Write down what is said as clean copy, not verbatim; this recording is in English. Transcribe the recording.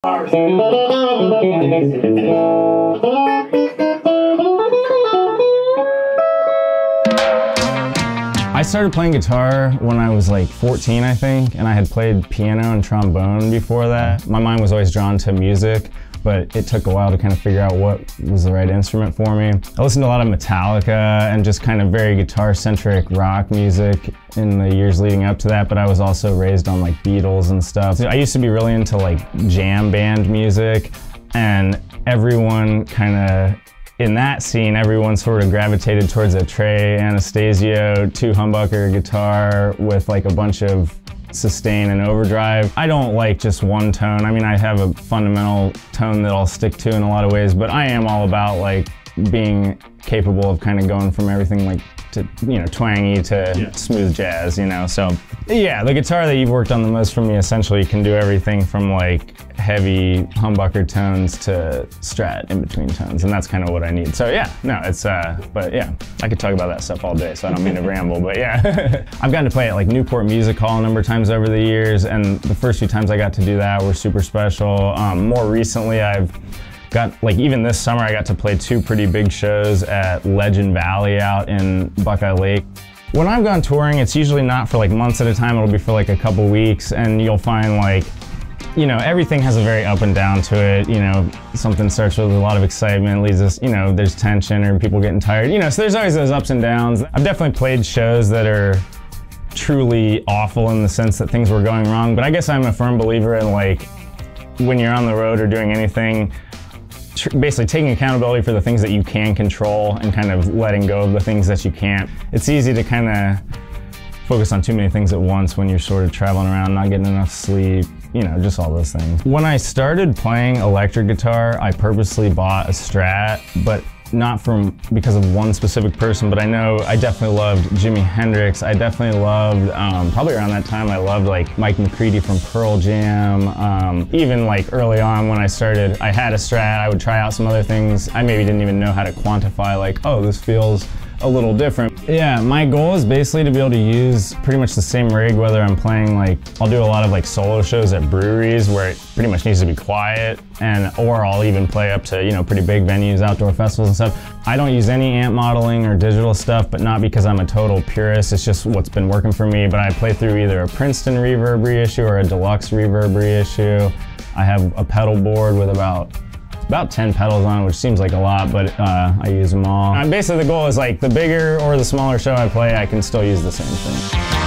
I started playing guitar when I was like 14, I think, and I had played piano and trombone before that. My mind was always drawn to music, but it took a while to kind of figure out what was the right instrument for me. I listened to a lot of Metallica and just kind of very guitar-centric rock music in the years leading up to that, but I was also raised on like Beatles and stuff. I used to be really into like jam band music, and everyone kind of, in that scene, everyone sort of gravitated towards a Trey Anastasio 2-humbucker guitar with like a bunch of sustain and overdrive. I don't like just one tone. I mean, I have a fundamental tone that I'll stick to in a lot of ways, but I am all about like being capable of kind of going from everything like to, you know, twangy to smooth jazz, you know? So yeah, the guitar that you've worked on the most for me essentially can do everything from like heavy humbucker tones to strat in between tones, and that's kind of what I need. So yeah, no, it's, but yeah, I could talk about that stuff all day, so I don't mean to ramble, but yeah. I've gotten to play at like Newport Music Hall a number of times over the years, and the first few times I got to do that were super special. More recently, I've got, like even this summer, I got to play 2 pretty big shows at Legend Valley out in Buckeye Lake. When I've gone touring, it's usually not for like months at a time, it'll be for like a couple weeks, and you'll find like, you know, everything has a very up and down to it. You know, something starts with a lot of excitement, leads us, you know, there's tension or people getting tired, you know, so there's always those ups and downs. I've definitely played shows that are truly awful in the sense that things were going wrong, but I guess I'm a firm believer in like, when you're on the road or doing anything, basically taking accountability for the things that you can control and kind of letting go of the things that you can't. It's easy to kind of focus on too many things at once when you're sort of traveling around, not getting enough sleep, you know, just all those things. When I started playing electric guitar, I purposely bought a Strat, but not because of one specific person, but I know I definitely loved Jimi Hendrix. I definitely loved, probably around that time, I loved like Mike McCready from Pearl Jam. Even like early on when I started, I had a Strat, I would try out some other things. I maybe didn't even know how to quantify like, oh, this feels a little different. Yeah, my goal is basically to be able to use pretty much the same rig, whether I'm playing like, I'll do a lot of like solo shows at breweries where it pretty much needs to be quiet, or I'll even play up to, you know, pretty big venues, outdoor festivals and stuff. I don't use any amp modeling or digital stuff, but not because I'm a total purist, it's just what's been working for me. But I play through either a Princeton reverb reissue or a deluxe reverb reissue. I have a pedal board with about 10 pedals on it, which seems like a lot, but I use them all. Basically the goal is like the bigger or the smaller show I play, I can still use the same thing.